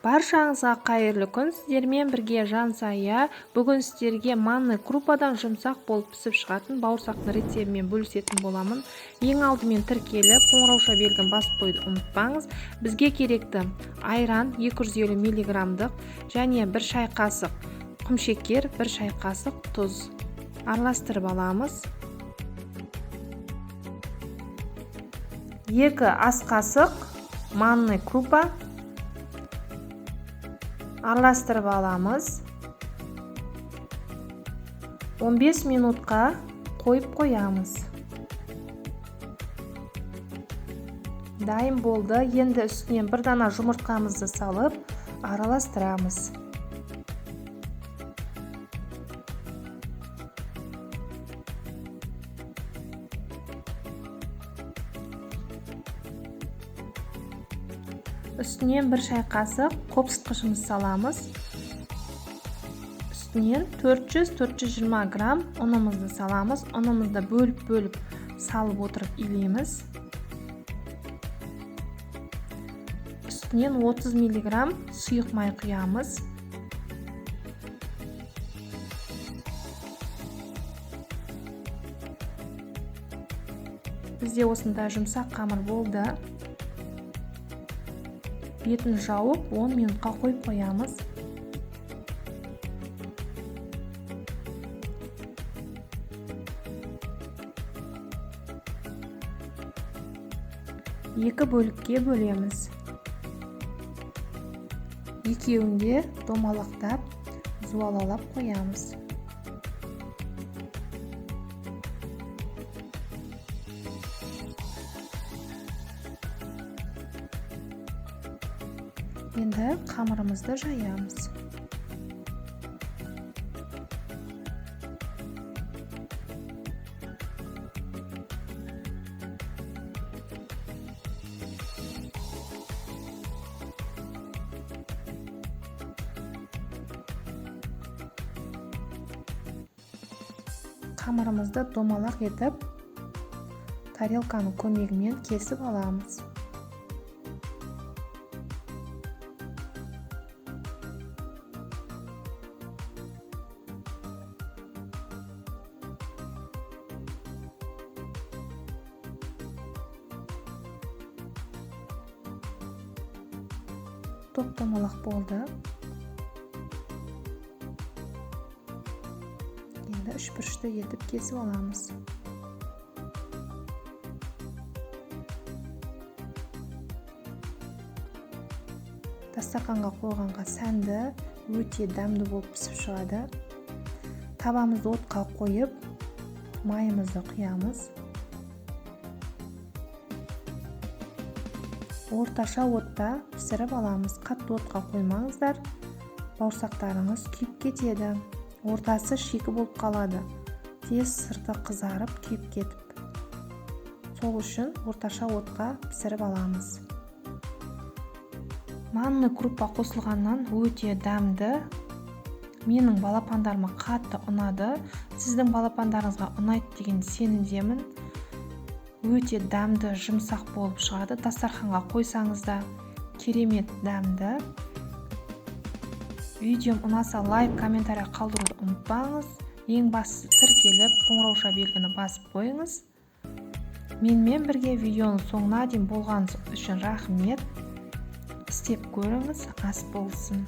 Баршаңызға қайырлы күн. Сіздермен бірге Жансая. Бүгін сіздерге манный крупадан жұмсақ болып пісіп шығатын бауырсақтың рецебімен бөлісетін боламын. Ең алдымен тіркеліп, қоңырауша белгін басып қойды ұмытпаңыз. Бізге керекті айран 250 мг және 1 шай қасық құмшекер, 1 шай қасық тұз. Араластырып аламыз. 2 ас қасық манный крупа араластырып аламыз. 15 минутқа қойып қоямыз. Дайын болды. Енді үстінен бір дана жұмыртқамызды салып араластырамыз. Үстінен 1 шай қасық қопсытқышымыз саламыз. Үстінен 400-420 грамм ұнымызды саламыз. Ұнымызды бөліп салып отырып илейміз. Үстінен 30 мг сұйық май құямыз. Бізде осындай жұмсақ қамыр болды. Бетін жауып 10 минутқа қойып қоямыз. Екі бөлікке бөлеміз. Екеуінде домалақтап, зуалалап қоямыз. Енді қамырымызды жаямыз. Қамырымызды домалақ етіп, тарелканың көмегімен кесіп аламыз. Топ-томалақ болды. Енді 3 бұрышты етіп кесіп аламыз. Дастарханға қойғанға сәнді, өте дәмді болып пісіп шығады. Табамызды отқа қойып, майымызды құямыз. Орташа отта пісіріп аламыз. Қатты отқа қоймаңыздар, бауырсақтарыңыз күйіп кетеді. Ортасы шикі болып қалады. Тез сырты қызарып, күйіп кетіп. Сол үшін орташа отқа пісіріп аламыз. Манный крупа қосылғаннан өте дәмді. Менің балапандарыма қатты ұнады. Сіздің балапандарыңызға ұнайды деген сенімдемін. Өте дәмді, жұмсақ болып шығады. Дастарханға қойсаңыз да керемет дәмді. Видеом ұнаса лайк, комментарий қалдыруды ұмытпаңыз. Ең бастысы тіркеліп, қоңырауша белгіні басып қойыңыз. Менімен бірге видеоның соңына дейін болғаныңыз үшін рахмет. Істеп көріңіз, ас болсын.